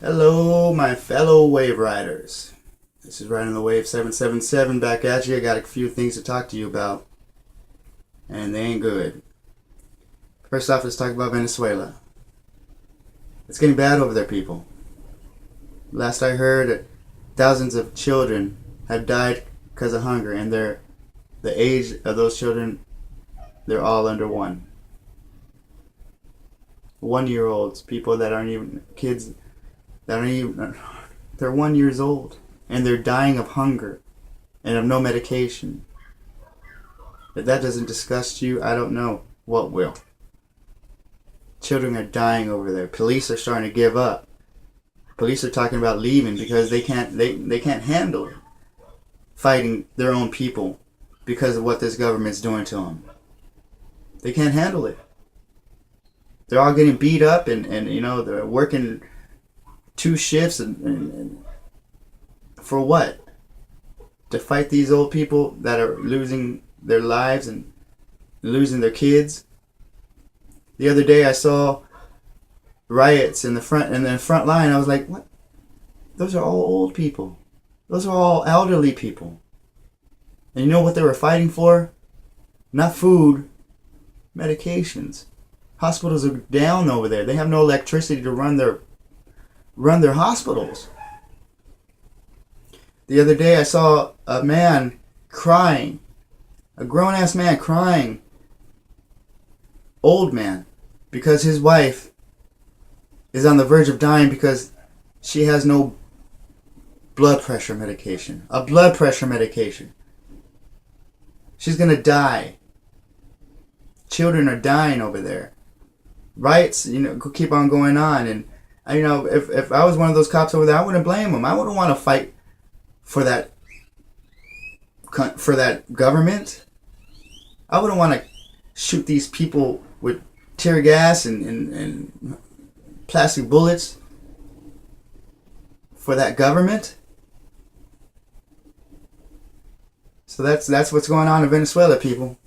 Hello, my fellow wave riders. This is Riding the Wave 777 back at you. I got a few things to talk to you about, and they ain't good. First off, let's talk about Venezuela. It's getting bad over there, people. Last I heard, thousands of children have died because of hunger, and the age of those children, they're all under one. 1-year-olds, people that aren't even kids, that aren't even, they're 1 year old, and they're dying of hunger and of no medication. If that doesn't disgust you, I don't know what will. Children are dying over there. Police are starting to give up. Police are talking about leaving because they can't handle fighting their own people because of what this government's doing to them. They can't handle it. They're all getting beat up, and they're working 2 shifts and for what? To fight these old people that are losing their lives and losing their kids. The other day I saw riots in the front line. I was like, what? Those are all old people. Those are all elderly people. And you know what they were fighting for? Not food, medications. Hospitals are down over there. They have no electricity to run their hospitals. The other day I saw a man crying, a grown-ass man crying, old man, because his wife is on the verge of dying because she has no blood pressure medication. A blood pressure medication. She's gonna die. Children are dying over there. Riots, keep on going on, and if I was one of those cops over there, I wouldn't blame them. I wouldn't want to fight for that government. I wouldn't want to shoot these people with tear gas and plastic bullets for that government. So that's what's going on in Venezuela, people.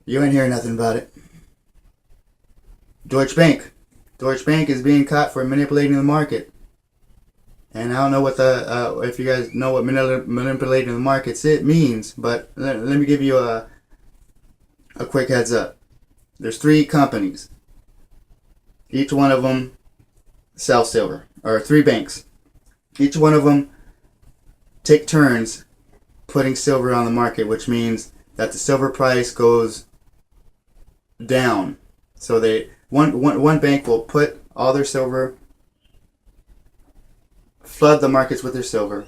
You ain't hearing nothing about it. Deutsche Bank is being caught for manipulating the market. And I don't know what if you guys know what manipulating the markets means, but let me give you a quick heads up. There's 3 companies. Each one of them sells silver, or 3 banks. Each one of them take turns putting silver on the market, which means that the silver price goes down. So one bank will put all their silver, flood the markets with their silver,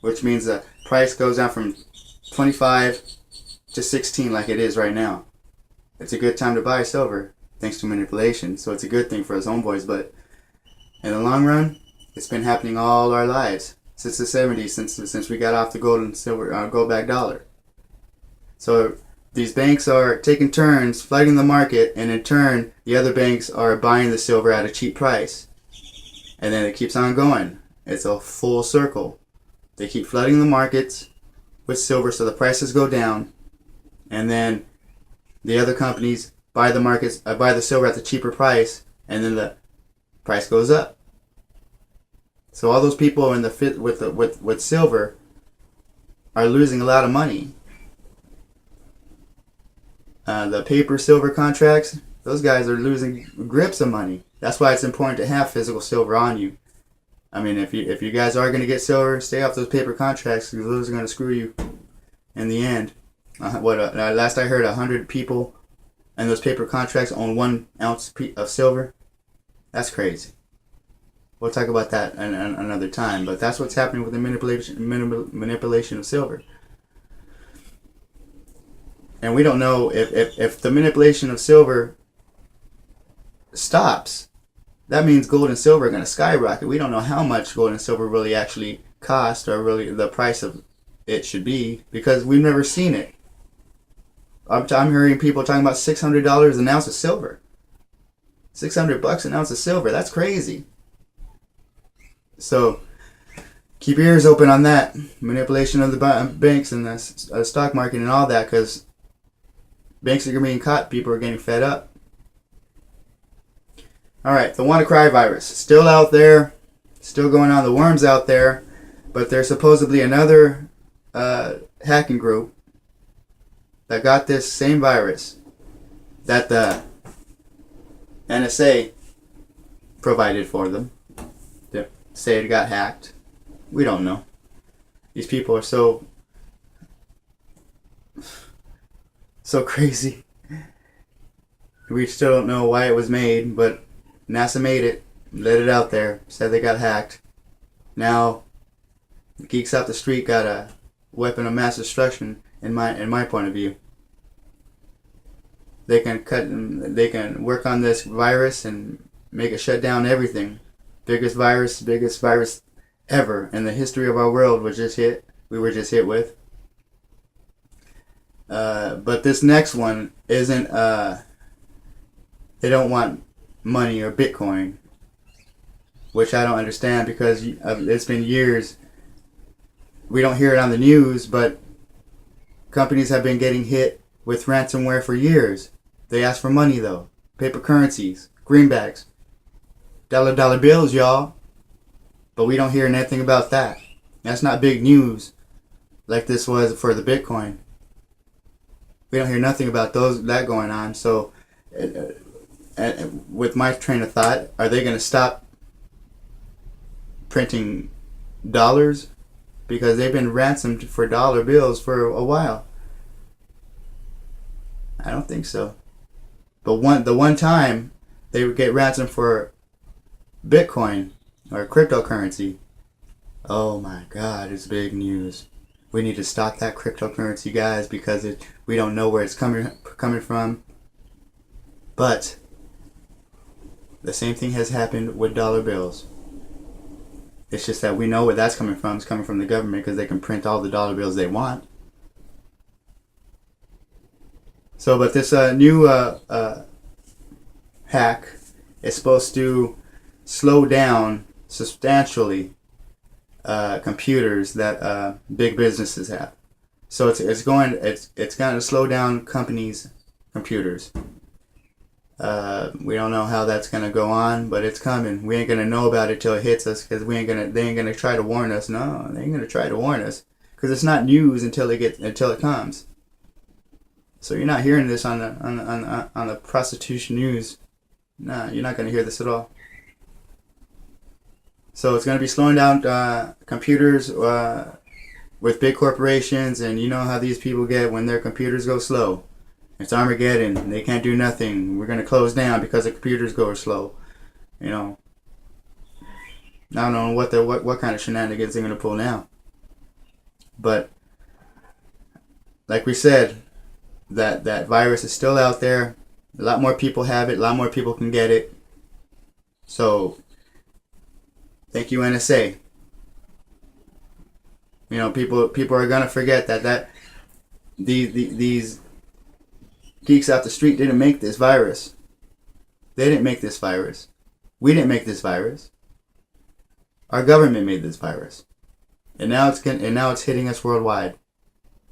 which means the price goes down from 25 to 16 like it is right now. It's a good time to buy silver thanks to manipulation, so it's a good thing for us homeboys, but in the long run, it's been happening all our lives since the 70s, since we got off the gold and silver gold back dollar. So these banks are taking turns flooding the market, and in turn, the other banks are buying the silver at a cheap price. And then it keeps on going. It's a full circle. They keep flooding the markets with silver so the prices go down, and then the other companies buy the silver at the cheaper price, and then the price goes up. So all those people in the fit with silver are losing a lot of money. The paper silver contracts, those guys are losing grips of money. That's why it's important to have physical silver on you. I mean, if you guys are going to get silver, stay off those paper contracts because those are going to screw you in the end. Last I heard, 100 people in those paper contracts own 1 ounce of silver. That's crazy. We'll talk about that another time, but that's what's happening with the manipulation of silver. And we don't know if the manipulation of silver stops. That means gold and silver are going to skyrocket. We don't know how much gold and silver really actually cost, or really the price of it should be, because we've never seen it. I'm hearing people talking about $600 an ounce of silver. $600 an ounce of silver. That's crazy. So keep your ears open on that manipulation of the banks and the stock market and all that, because banks are being caught. People are getting fed up. All right, the WannaCry virus still out there, still going on. The worms out there, but there's supposedly another hacking group that got this same virus that the NSA provided for them. They say it got hacked. We don't know. These people are so crazy. We still don't know why it was made, but NASA made it, let it out there, said they got hacked. Now, the geeks off the street got a weapon of mass destruction. In my point of view, they can work on this virus and make it shut down everything. Biggest virus ever in the history of our world was just hit. We were just hit with. But this next one isn't. They don't want money or Bitcoin, which I don't understand because it's been years. We don't hear it on the news, but companies have been getting hit with ransomware for years. They ask for money though. Paper currencies, greenbacks, dollar bills, y'all. But we don't hear anything about that. That's not big news like this was for the Bitcoin. We don't hear nothing about that going on. So with my train of thought, are they going to stop printing dollars? Because they've been ransomed for dollar bills for a while. I don't think so. But the one time they would get ransomed for Bitcoin or cryptocurrency, oh my God, it's big news. We need to stop that cryptocurrency, guys, because we don't know where it's coming from. But the same thing has happened with dollar bills. It's just that we know where that's coming from. It's coming from the government because they can print all the dollar bills they want. So, but this new hack is supposed to slow down substantially computers that big businesses have. So it's going to slow down companies' computers. We don't know how that's gonna go on, but it's coming. We ain't gonna know about it till it hits us, because they ain't gonna try to warn us. No, they ain't gonna try to warn us, because it's not news until it comes. So you're not hearing this on the prostitution news. Nah, you're not gonna hear this at all. So it's gonna be slowing down computers with big corporations, and you know how these people get when their computers go slow. It's Armageddon. They can't do nothing. We're going to close down because the computers go slow. You know. I don't know what kind of shenanigans they're going to pull now. But like we said, that virus is still out there. A lot more people have it. A lot more people can get it. So thank you, NSA. You know, people are going to forget that these geeks out the street didn't make this virus. They didn't make this virus. We didn't make this virus. Our government made this virus, and now it's hitting us worldwide.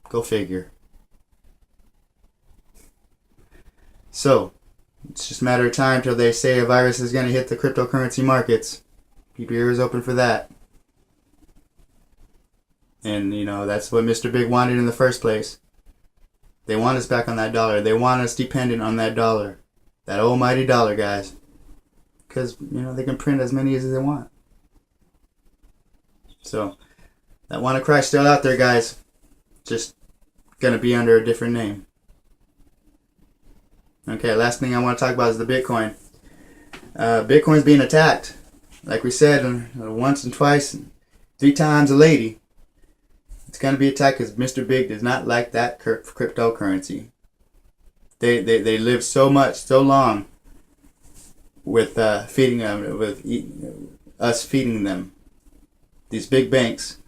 Go figure. So it's just a matter of time till they say a virus is going to hit the cryptocurrency markets. Keep your ears open for that. And you know that's what Mr. Big wanted in the first place. They want us back on that dollar. They want us dependent on that dollar. That almighty dollar, guys. Because, you know, they can print as many as they want. So, that WannaCry still out there, guys. Just going to be under a different name. Okay, last thing I want to talk about is the Bitcoin. Bitcoin's being attacked. Like we said, once and twice, 3 times a lady. It's going to be attacked because Mr. Big does not like that cryptocurrency. They live so long with feeding them, us feeding them. These big banks.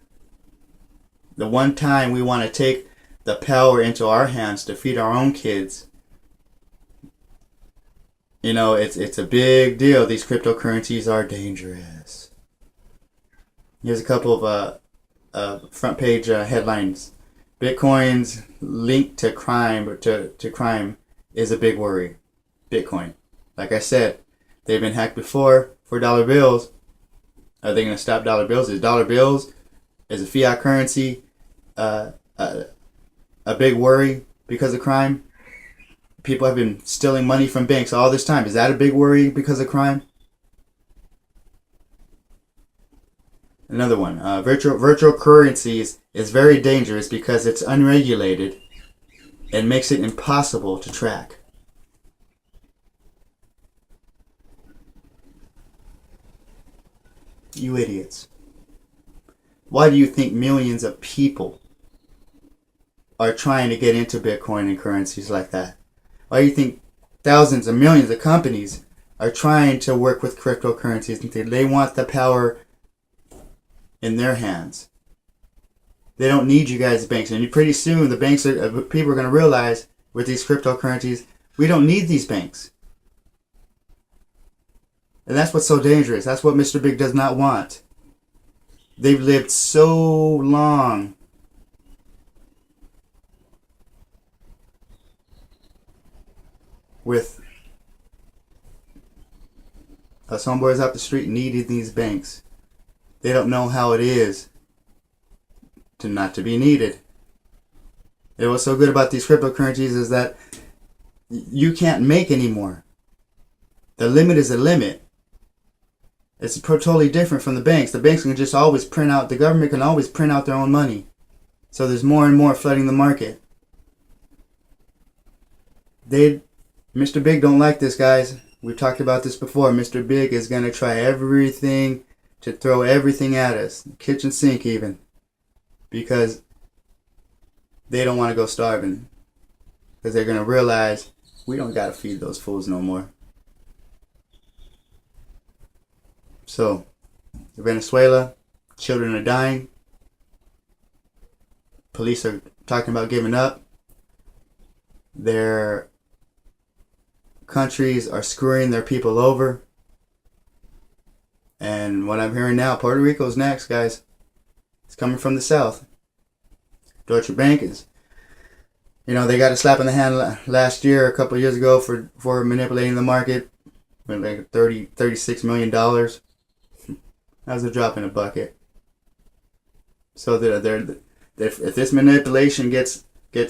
The one time we want to take the power into our hands to feed our own kids, you know, it's a big deal. These cryptocurrencies are dangerous. Here's a couple of front page headlines. Bitcoin's link to crime is a big worry. Bitcoin, like I said, They've been hacked before for dollar bills. Are they going to stop dollar bills? Is dollar bills, is a fiat currency, uh, uh, a big worry because of crime? People have been stealing money from banks all this time. Is that a big worry because of crime? Another one, virtual currencies is very dangerous because it's unregulated and makes it impossible to track. You idiots. Why do you think millions of people are trying to get into Bitcoin and currencies like that? Why do you think thousands of millions of companies are trying to work with cryptocurrencies and they want the power in their hands? They don't need you guys, banks, and pretty soon the banks people are going to realize with these cryptocurrencies, we don't need these banks, and that's what's so dangerous. That's what Mr. Big does not want. They've lived so long with us homeboys up the street needing these banks. They don't know how it is to not to be needed. And what's so good about these cryptocurrencies is that you can't make any more. The limit is a limit. It's totally different from the banks. The banks can just always print out, the government can always print out their own money. So there's more and more flooding the market. Mr. Big don't like this, guys. We've talked about this before. Mr. Big is going to try everything to throw everything at us, kitchen sink even, because they don't want to go starving. Because they're going to realize we don't got to feed those fools no more. So, Venezuela, children are dying. Police are talking about giving up. Their countries are screwing their people over. And what I'm hearing now, Puerto Rico's next, guys. It's coming from the south. Deutsche Bank is, they got a slap in the hand last year, a couple of years ago, for manipulating the market. Like $36 million. That was a drop in a bucket. So if this manipulation gets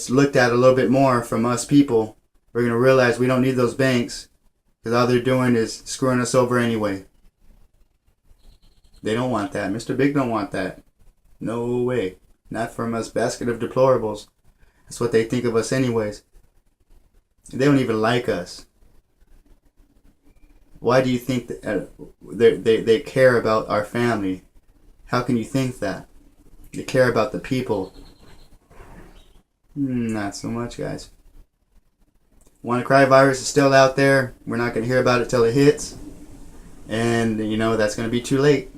looked at a little bit more from us people, we're going to realize we don't need those banks, because all they're doing is screwing us over anyway. They don't want that. Mr. Big don't want that. No way. Not from us basket of deplorables. That's what they think of us anyways. They don't even like us. Why do you think that they care about our family? How can you think that? They care about the people. Not so much, guys. WannaCry virus is still out there. We're not going to hear about it till it hits. And, that's going to be too late.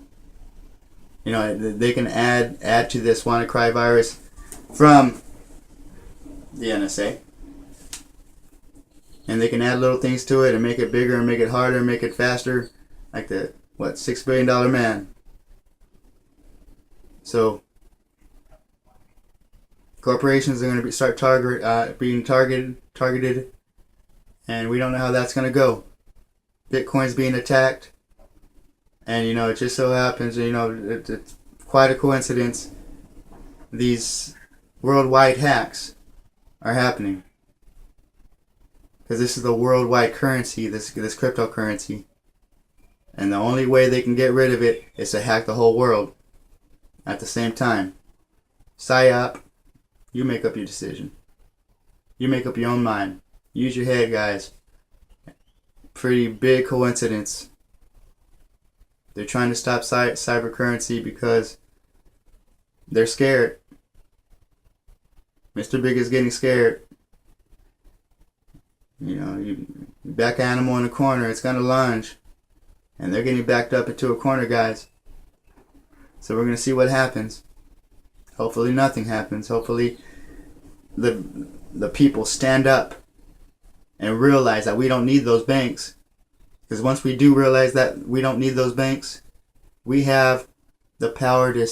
They can add to this WannaCry virus from the NSA. And they can add little things to it and make it bigger and make it harder and make it faster. Like the, $6 billion man. So, corporations are going to start being targeted. And we don't know how that's going to go. Bitcoin's being attacked. And, it just so happens, it's quite a coincidence. These worldwide hacks are happening. Because this is the worldwide currency, this cryptocurrency. And the only way they can get rid of it is to hack the whole world at the same time. PSYOP, you make up your decision. You make up your own mind. Use your head, guys. Pretty big coincidence. They're trying to stop cyber currency because they're scared. Mr. Big is getting scared. You back an animal in a corner, it's going to lunge. And they're getting backed up into a corner, guys. So we're going to see what happens. Hopefully nothing happens. Hopefully the people stand up and realize that we don't need those banks. Because once we do realize that we don't need those banks, we have the power to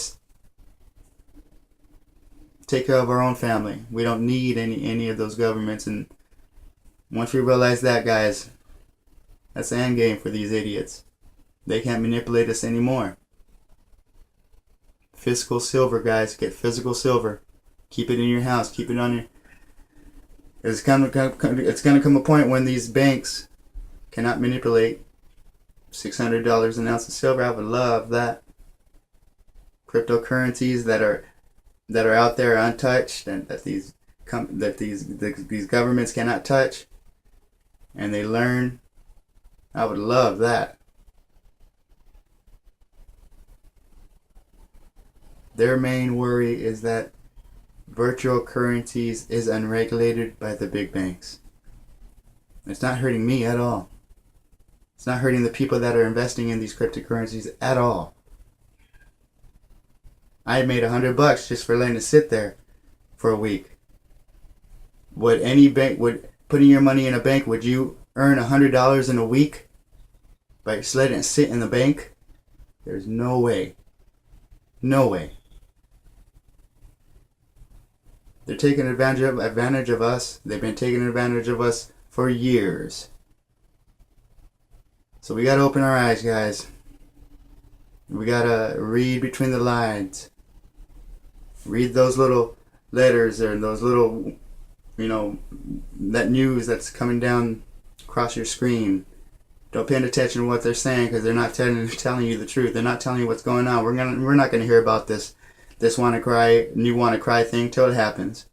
take care of our own family. We don't need any of those governments. And once we realize that, guys, That's the end game for these idiots. They can't manipulate us anymore. Physical silver, guys. Get physical silver. Keep it in your house. Keep it on your... It's going to come a point when these banks cannot manipulate $600 an ounce of silver. I would love that. Cryptocurrencies that are out there untouched, and that these governments cannot touch, and they learn. I would love that. Their main worry is that virtual currencies is unregulated by the big banks. It's not hurting me at all. It's not hurting the people that are investing in these cryptocurrencies at all. I made $100 just for letting it sit there for a week. Would any bank, putting your money in a bank, would you earn $100 in a week by just letting it sit in the bank? There's no way. No way. They're taking advantage of us. They've been taking advantage of us for years. So we gotta open our eyes, guys. We gotta read between the lines. Read those little letters or those little, that news that's coming down across your screen. Don't pay attention to what they're saying, because they're not telling you the truth. They're not telling you what's going on. We're not gonna hear about this wanna cry thing till it happens.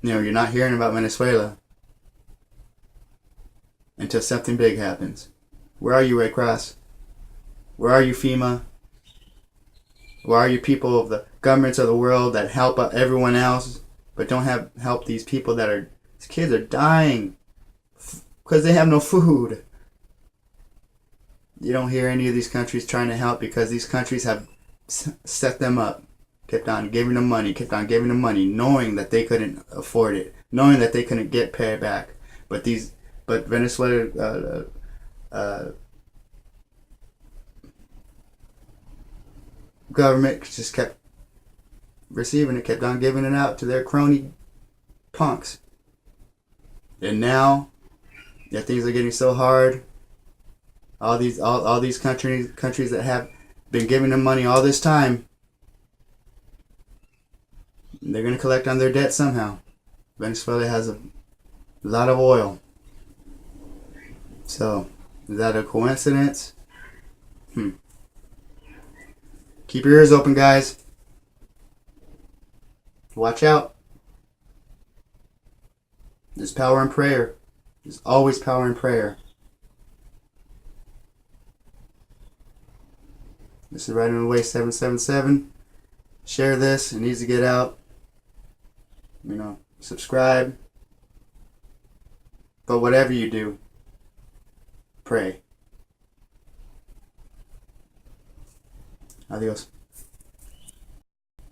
You're not hearing about Venezuela until something big happens. Where are you, Red Cross? Where are you, FEMA? Where are you, people of the governments of the world that help everyone else, but don't help these people these kids are dying because they have no food. You don't hear any of these countries trying to help, because these countries have set them up, kept on giving them money, knowing that they couldn't afford it, knowing that they couldn't get paid back. But Venezuela government just kept receiving it, kept on giving it out to their crony punks. And now that things are getting so hard, all these countries that have been giving them money all this time, they're going to collect on their debt somehow. Venezuela has a lot of oil. So, is that a coincidence? Keep your ears open, guys. Watch out. There's power in prayer. There's always power in prayer. This is Right on the Way 777. Share this. It needs to get out. Subscribe. But whatever you do, pray. Adios.